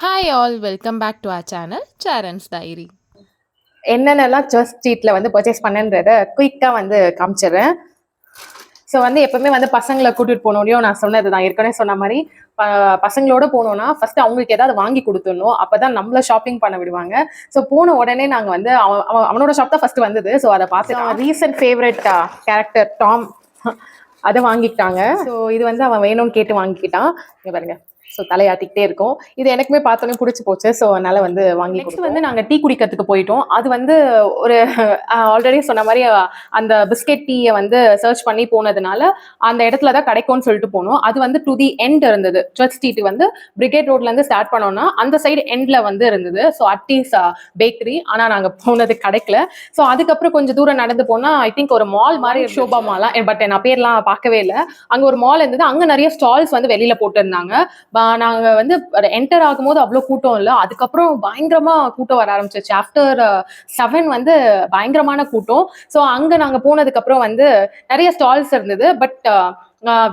Hi all, welcome back to our channel, Charan's Diary. என்னென்னலாம் search ஸ்ட்ரீட்ல வந்து purchase பண்ணன்றத குயிக்காக வந்து காமிச்சிடுறேன். ஸோ வந்து எப்பவுமே வந்து பசங்களை கூட்டிட்டு போனோடையும் நான் சொன்னது தான், ஏற்கனவே சொன்ன மாதிரி பசங்களோட போனோம்னா ஃபர்ஸ்ட் அவங்களுக்கு ஏதாவது வாங்கி கொடுத்துடணும், அப்பதான் நம்மள ஷாப்பிங் பண்ண விடுவாங்க. ஸோ போன உடனே நாங்கள் வந்து அவனோட ஷாப் தான் ஃபர்ஸ்ட் வந்தது. ஸோ அதை பார்த்து ரீசன்ட் ஃபேவரட் கேரக்டர் டாம் அதை வாங்கிக்கிட்டாங்க. ஸோ இது வந்து அவன் வேணும்னு கேட்டு வாங்கிக்கிட்டான். இங்க பாருங்க, ஸோ தலையாட்டிக்கிட்டே இருக்கும். இது எனக்குமே பார்த்தோன்னே பிடிச்சி போச்சு. ஸோ அதனால வந்து வாங்கி நெக்ஸ்ட் வந்து நாங்கள் டீ குடிக்கிறதுக்கு போயிட்டோம். அது வந்து ஒரு ஆல்ரெடி சொன்ன மாதிரி அந்த பிஸ்கெட் டீயை வந்து சர்ச் பண்ணி போனதுனால அந்த இடத்துல தான் கிடைக்கும்னு சொல்லிட்டு போனோம். அது வந்து டு தி எண்ட் இருந்தது. சர்ச் ஸ்ட்ரீட் வந்து பிரிகேட் ரோட்லேருந்து ஸ்டார்ட் பண்ணோம்னா அந்த சைடு எண்டில் வந்து இருந்தது. ஸோ அட்டீஸ் பேக்கரி. ஆனால் நாங்கள் போனது கிடைக்கல. ஸோ அதுக்கப்புறம் கொஞ்சம் தூரம் நடந்து போனால் ஐ திங்க் ஒரு மால் மாதிரி ஷோபா மாலாம், பட் நான் பேர்லாம் பார்க்கவே இல்லை. அங்கே ஒரு மால் இருந்தது. அங்கே நிறைய ஸ்டால்ஸ் வந்து வெளியில் போட்டிருந்தாங்க. நாங்க வந்து என்டர் ஆகும்போது அவ்வளவு கூட்டம் இல்லை. அதுக்கப்புறம் பயங்கரமா கூட்டம் வர ஆரம்பிச்சிச்சு. ஆஃப்டர் 7 வந்து பயங்கரமான கூட்டம். ஸோ அங்க நாங்க போனதுக்கு அப்புறம் வந்து நிறைய ஸ்டால்ஸ் இருந்தது. பட்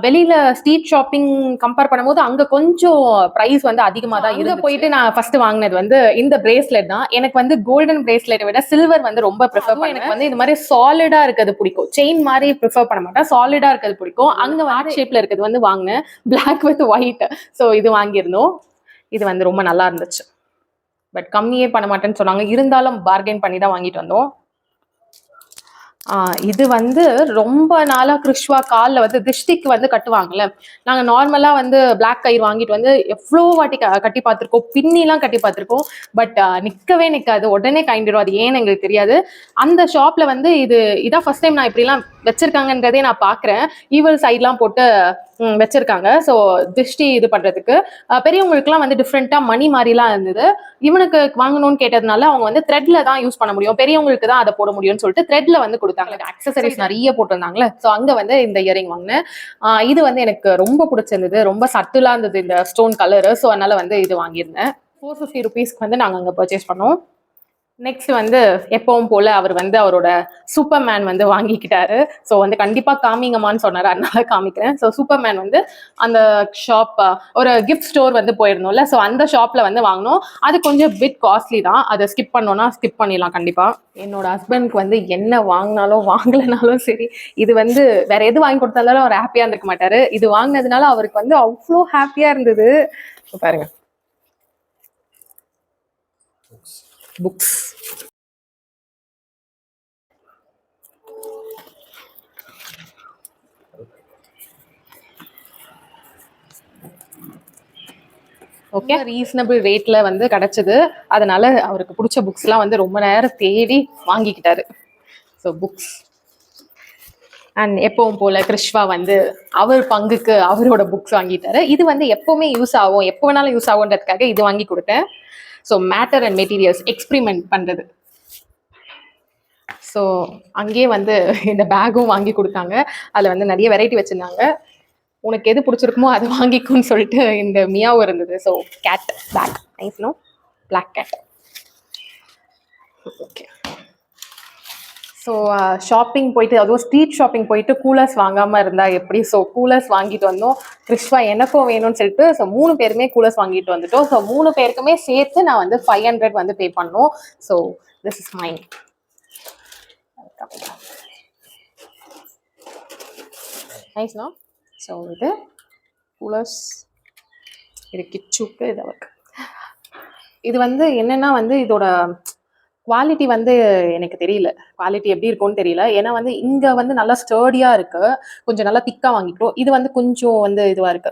வெளியில ஸ்ட்ரீட் ஷாப்பிங் கம்பேர் பண்ணும்போது அங்க கொஞ்சம் பிரைஸ் வந்து அதிகமா தான் இருந்து. போயிட்டு நான் ஃபர்ஸ்ட் வாங்கினது வந்து இந்த பிரேஸ்லெட் தான். எனக்கு வந்து கோல்டன் பிரேஸ்லெட்டை விட சில்வர் வந்து ரொம்ப ப்ரிஃபர் பண்ணுவேன். எனக்கு வந்து இந்த மாதிரி சாலிடா இருக்கிறது பிடிக்கும். செயின் மாதிரி ப்ரிஃபர் பண்ண மாட்டேன், சாலிடா இருக்கிறது பிடிக்கும். அங்க ஹார்ட் ஷேப்ல இருக்கிறது வந்து வாங்கினேன், பிளாக் வித் ஒயிட். ஸோ இது வாங்கியிருந்தோம். இது வந்து ரொம்ப நல்லா இருந்துச்சு. பட் கம்மியே பண்ண மாட்டேன்னு சொன்னாங்க, இருந்தாலும் பார்கெயின் பண்ணி தான் வாங்கிட்டு வந்தோம். இது வந்து ரொம்ப நாளா கிறிஸ்வா காலில் வந்து திருஷ்டிக்கு வந்து கட்டுவாங்கல்ல. நாங்கள் நார்மலாக வந்து பிளாக் கயிறு வாங்கிட்டு வந்து எவ்வளோ வாட்டி கட்டி பார்த்துருக்கோம், பின்னிலாம் கட்டி பார்த்துருக்கோம். பட் நிற்கவே நிற்காது, உடனே கண்டிடும். அது ஏன்னு எங்களுக்கு தெரியாது. அந்த ஷாப்பில் வந்து இதான் ஃபர்ஸ்ட் டைம் நான் இப்படிலாம் வச்சிருக்காங்கன்றதே நான் பார்க்குறேன். ஈவல் சைட்லாம் போட்டு வச்சிருக்காங்க. ஸோ திருஷ்டி இது பண்ணுறதுக்கு பெரியவங்களுக்குலாம் வந்து டிஃப்ரெண்ட்டாக மணி மாதிரிலாம் இருந்தது. இவனுக்கு வாங்கணும்னு கேட்டதுனால அவங்க வந்து த்ரெட்ல தான் யூஸ் பண்ண முடியும், பெரியவங்களுக்கு தான் அதை போட முடியும்னு சொல்லிட்டு த்ரெட்ல வந்து கொடுத்தாங்க. அக்சசரிஸ் நிறைய போட்டிருந்தாங்களே. ஸோ அங்கே வந்து இந்த இயரிங் வாங்கினேன். இது வந்து எனக்கு ரொம்ப பிடிச்சிருந்தது, ரொம்ப சட்டிலாக இருந்தது இந்த ஸ்டோன் கலரு. ஸோ அதனால வந்து இது வாங்கியிருந்தேன். 450 ருபீஸ்க்கு வந்து நாங்கள் அங்கே பர்ச்சேஸ் பண்ணோம். நெக்ஸ்ட் வந்து எப்பவும் போல அவர் வந்து அவரோட சூப்பர்மேன் வந்து வாங்கிக்கிட்டாரு. ஸோ வந்து கண்டிப்பா காமிங்கம்மான்னு சொன்னாரு, அதனால காமிக்கிறேன். ஸோ சூப்பர்மேன் வந்து அந்த ஷாப், ஒரு கிஃப்ட் ஸ்டோர் வந்து போயிருந்தோம்ல, ஸோ அந்த ஷாப்ல வந்து வாங்கினோம். அது கொஞ்சம் பிட் காஸ்ட்லி தான். அதை ஸ்கிப் பண்ணோம்னா ஸ்கிப் பண்ணிடலாம் கண்டிப்பா. என்னோட ஹஸ்பண்ட்க்கு வந்து என்ன வாங்கினாலும் வாங்கலனாலும் சரி, இது வந்து வேற எது வாங்கி கொடுத்தாலும் அவர் ஹாப்பியா இருந்திருக்க மாட்டாரு. இது வாங்கினதுனால அவருக்கு வந்து அவ்வளோ ஹாப்பியா இருந்தது. பாருங்க, புக்ஸ். ஓகே, ரீசனபிள் ரேட்ல வந்து கிடைச்சது. அதனால அவருக்கு பிடிச்ச புக்ஸ்லாம் வந்து ரொம்ப நேரம் தேடி வாங்கிக்கிட்டாரு. So books. அண்ட் எப்பவும் போல கிறிஸ்வா வந்து அவர் பங்குக்கு அவரோட புக்ஸ் வாங்கிட்டாரு. இது வந்து எப்பவுமே யூஸ் ஆகும், எப்போ வேணாலும் யூஸ் ஆகுன்றதுக்காக இது வாங்கி கொடுத்தேன். So matter and materials experiment பண்றது. ஸோ அங்கேயே வந்து இந்த பேக்கும் வாங்கி கொடுத்தாங்க. அதில் வந்து நிறைய வெரைட்டி வச்சிருந்தாங்க. உனக்கு எது பிடிச்சிருக்குமோ அதை வாங்கிக்கும்னு சொல்லிட்டு இந்த மியாவும் இருந்தது. So cat bag, nice no, black cat. Okay, so shopping போயிட்டு, அதுவும் ஸ்ட்ரீட் ஷாப்பிங் போயிட்டு கூலர்ஸ் வாங்காமல் இருந்தால் எப்படி? ஸோ கூலர்ஸ் வாங்கிட்டு வந்தோம். கிறிஸ்வா எனக்கும் வேணும்னு சொல்லிட்டு ஸோ 3 பேருமே கூலர்ஸ் வாங்கிட்டு வந்துட்டோம். ஸோ 3 பேருக்குமே சேர்த்து நான் வந்து 500 வந்து பே பண்ணோம். So this is mine. நைஸ்னா. ஸோ இது கூலர்ஸ், இது கிச்சுக்கு, இது அவருக்கு. இது வந்து என்னன்னா வந்து இதோட குவாலிட்டி வந்து எனக்கு தெரியல, குவாலிட்டி எப்படி இருக்கும்னு தெரியல. ஏன்னா வந்து இங்கே வந்து நல்லா ஸ்டர்டியாக இருக்கு, கொஞ்சம் நல்லா திக்காக வாங்கிட்டோம். இது வந்து கொஞ்சம் வந்து இதுவாக இருக்கு,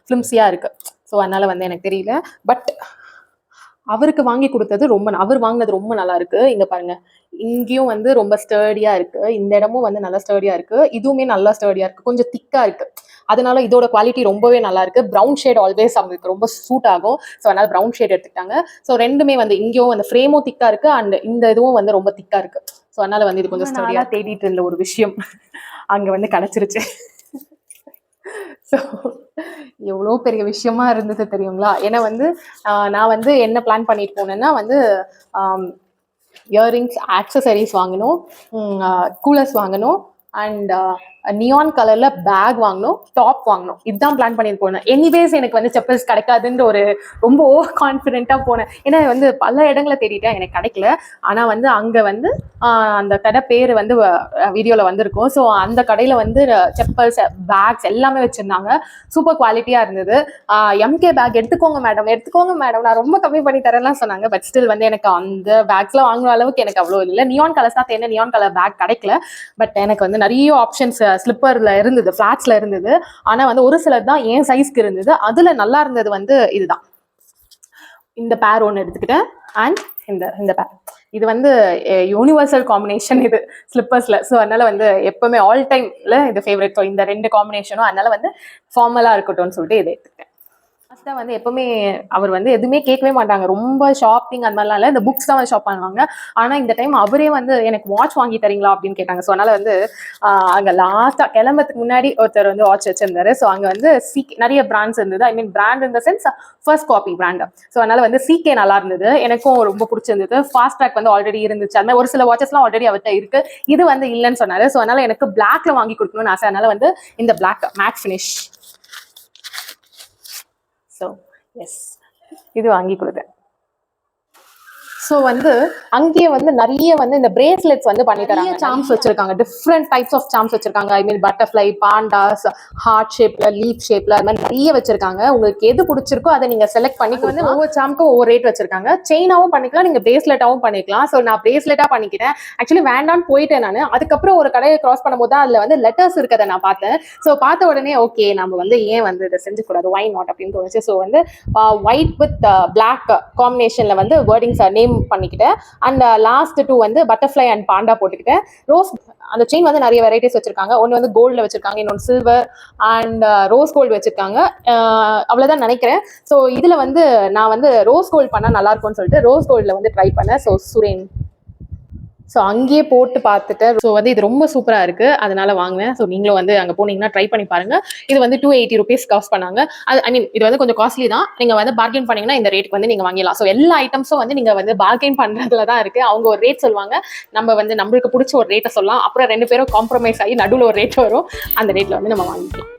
ஃபிலிம்ஸியாக இருக்கு. ஸோ அதனால வந்து எனக்கு தெரியல. பட் அவருக்கு வாங்கி கொடுத்தது அவர் வாங்கினது ரொம்ப நல்லா இருக்கு. இங்க பாருங்க, இங்கேயும் வந்து ரொம்ப ஸ்டர்டியா இருக்கு, இந்த இடமும் வந்து நல்லா ஸ்டர்டியா இருக்கு, இதுவுமே நல்லா ஸ்டர்டியா இருக்கு, கொஞ்சம் திக்கா இருக்கு. அதனால இதோட குவாலிட்டி ரொம்பவே நல்லா இருக்கு. ப்ரௌன் ஷேட் ஆல்வேஸ் அவங்களுக்கு ரொம்ப சூட் ஆகும். ஸோ அதனால ப்ரௌன் ஷேட் எடுத்துக்கிட்டாங்க. ஸோ ரெண்டுமே வந்து இங்கேயும் அந்த ஃப்ரேமும் திக்கா இருக்கு, அண்ட் இந்த இதுவும் வந்து ரொம்ப திக்கா இருக்கு. ஸோ அதனால வந்து இது கொஞ்சம் ஸ்டர்டியா தேடிட்டு இருந்த ஒரு விஷயம் அங்க வந்து கிடைச்சிருச்சு. ஸோ எவ்வளோ பெரிய விஷயமா இருந்தது தெரியுங்களா? ஏன்னா வந்து நான் வந்து என்ன பிளான் பண்ணிட்டு போனேன்னா வந்து இயரிங்ஸ், ஆக்சசரிஸ் வாங்கணும், கூலர்ஸ் வாங்கணும், அண்ட் நியான் கலர்ல பேக் வாங்கணும், டாப் வாங்கணும். இதுதான் பிளான் பண்ணி போனேன். எனிவேஸ் எனக்கு வந்து செப்பல்ஸ் கிடைக்காதுன்ற ஒரு ரொம்ப ஓவர் கான்ஃபிடென்ட்டா போனேன். ஏன்னா வந்து பல இடங்களை தேடிட்டேன், எனக்கு கிடைக்கல. ஆனா வந்து அங்க வந்து அந்த கடை பேர் வந்து வீடியோல வந்திருக்கும். ஸோ அந்த கடையில வந்து செப்பல்ஸ், பேக்ஸ் எல்லாமே வச்சிருந்தாங்க. சூப்பர் குவாலிட்டியா இருந்தது. எம்கே பேக் எடுத்துக்கோங்க மேடம், நான் ரொம்ப கம்மி பண்ணி தரேன்லாம் சொன்னாங்க. பட் ஸ்டில் வந்து எனக்கு அந்த பேக்ஸ்லாம் வாங்குற அளவுக்கு எனக்கு அவ்வளோ இல்லை. நியான் கலர்ஸ் தான் தேர்ந்தேன், நியான் கலர் பேக் கிடைக்கல. பட் எனக்கு வந்து நிறைய ஆப்ஷன்ஸ் ஸ்லிப்பர்ல இருந்தது, ஃபிளாட்ஸ்ல இருந்தது. ஆனா வந்து ஒரு சிலர் தான் என் சைஸ்க்கு இருந்தது. அதுல நல்லா இருந்தது வந்து இதுதான். இந்த பேர் ஒன்று எடுத்துக்கிட்டேன். அண்ட் இந்த பேர் இது வந்து யூனிவர்சல் காம்பினேஷன் இது ஸ்லிப்பர்ஸ்ல. ஸோ அதனால வந்து எப்பவுமே ஆல் டைம்ல இது ஃபேவரட். ஸோ இந்த 2 காம்பினேஷனும் அதனால வந்து ஃபார்மலா இருக்கட்டும்னு சொல்லிட்டு இதை எடுத்துக்கிட்டேன். லாஸ்ட்டாக வந்து எப்பவுமே அவர் வந்து எதுவுமே கேட்கவே மாட்டாங்க. ரொம்ப ஷாப்பிங் அந்த மாதிரிலாம் இல்லை, இந்த புக்ஸ் தான் வந்து ஷாப் பண்ணுவாங்க. ஆனால் இந்த டைம் அவரே வந்து எனக்கு வாட்ச் வாங்கி தரீங்களா அப்படின்னு கேட்டாங்க. ஸோ அதனால வந்து அங்கே லாஸ்ட்டாக கிளம்புறதுக்கு முன்னாடி ஒருத்தர் வந்து வாட்ச் வச்சிருந்தாரு. ஸோ அங்கே வந்து நிறைய பிராண்ட்ஸ் இருந்தது. ஐ மீன் பிராண்ட் இந்த sense first copy brand. So அதனால வந்து சிகே நல்லா இருந்தது, எனக்கும் ரொம்ப பிடிச்சிருந்தது. ஃபாஸ்ட் ட்ராக் வந்து ஆல்ரெடி இருந்துச்சு. அது மாதிரி ஒரு சில வாட்சஸ்லாம் ஆல்ரெடி அவர்கிட்ட இருக்கு. இது வந்து இல்லைன்னு சொன்னாரு. ஸோ அதனால எனக்கு பிளாக்ல வாங்கி கொடுக்கணும்னு ஆசை. அதனால வந்து இந்த black matte finish. So yes, இது வாங்கி கொடுத்தேன். ஸோ வந்து அங்கேயே வந்து நிறைய வந்து இந்த பிரேஸ்லெட்ஸ் வந்து பண்ணி தராங்க. சாம்ஸ் வச்சிருக்காங்க, டிஃப்ரெண்ட் டைப்ஸ் ஆஃப் சாம்ஸ் வச்சிருக்காங்க. ஐ மீன் பட்டர்ஃப்ளை, பாண்டாஸ், ஹார்ட் ஷேப்ல, லீப் ஷேப்ல, அது மாதிரி நிறைய வச்சிருக்காங்க. உங்களுக்கு எது பிடிச்சிருக்கோ அதை நீங்க செலக்ட் பண்ணி வந்து ஒவ்வொரு சாம்க்கும் ஒவ்வொரு ரேட் வச்சிருக்காங்க. செயினாவும் பண்ணிக்கலாம், நீங்க பிரேஸ்லெட்டாவும் பண்ணிக்கலாம். ஸோ நான் பிரேஸ்லெட்டா பண்ணிக்கிட்டேன். ஆக்சுவலி வேண்டான்னு போயிட்டேன் நான். அதுக்கப்புறம் ஒரு கடையை கிராஸ் பண்ணும்போது தான் அதுல வந்து லெட்டர்ஸ் இருக்கதை நான் பார்த்தேன். ஸோ பார்த்த உடனே ஓகே, நம்ம வந்து ஏன் வந்து இதை செஞ்சு கூடாது, வை நாட் அப்படின்னு தோணுச்சு. ஸோ வந்து ஒயிட் வித் பிளாக் காம்பினேஷன்ல வந்து வேர்டிங்ஸ் நேம் பண்ணிக்கிட்டேன். அண்ட் லாஸ்ட் 2 வந்து பட்டர்ஃப்ளை அண்ட் பாண்டா போட்டுக்கிட்டேன். ரோஸ் அந்த செயின் வந்து நிறைய வெரைட்டிஸ் வச்சிருக்காங்க. ஒன்று வந்து கோல்டில் வச்சிருக்காங்க, இன்னொன்று சில்வர் அண்ட் ரோஸ் கோல்டு வச்சிருக்காங்க. அவ்வளோதான் நினைக்கிறேன். ஸோ இதில் வந்து நான் வந்து ரோஸ் கோல்டு பண்ணால் நல்லா இருக்கும்னு சொல்லிட்டு ரோஸ் கோல்டில் வந்து ட்ரை பண்ணேன். ஸோ சுரேன் ஸோ அங்கேயே போட்டு பார்த்துட்டேன். ஸோ வந்து இது ரொம்ப சூப்பராக இருக்குது, அதனால வாங்கினேன். ஸோ நீங்களும் வந்து அங்கே போனீங்கன்னா ட்ரை பண்ணி பாருங்க. இது வந்து 280 rupees காஸ்ட் பண்ணாங்க. அது ஐ மீன் இது வந்து கொஞ்சம் காஸ்ட்லி தான். நீங்கள் வந்து பார்கெயின் பண்ணீங்கன்னா இந்த ரேட்டுக்கு வந்து நீங்கள் வாங்கிடலாம். ஸோ எல்லா ஐட்டம்ஸும் வந்து நீங்கள் வந்து பார்கெயின் பண்ணுறதுல தான் இருக்குது. அவங்க ஒரு ரேட் சொல்லுவாங்க, நம்ம வந்து நம்மளுக்கு பிடிச்ச ஒரு ரேட்டை சொல்லலாம். அப்புறம் 2 பேரும் காம்ப்ரமைஸ் ஆகி நடுவில் ஒரு ரேட் வரும், அந்த ரேட்டில் வந்து நம்ம வாங்கிக்கலாம்.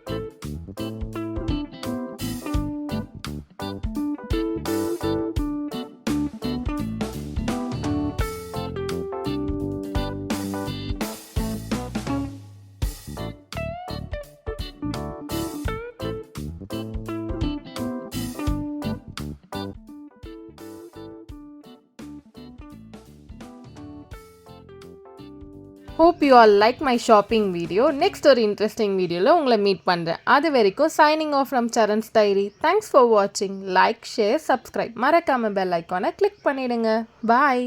Hope you all like my shopping video. Next ஒரு interesting videoல உங்களை மீட் பண்ணுறேன். அது வரைக்கும் signing off from Charan's Diary. Thanks for watching. Like, share, subscribe. மறக்காம bell icon-ஐ click பண்ணிடுங்க. Bye.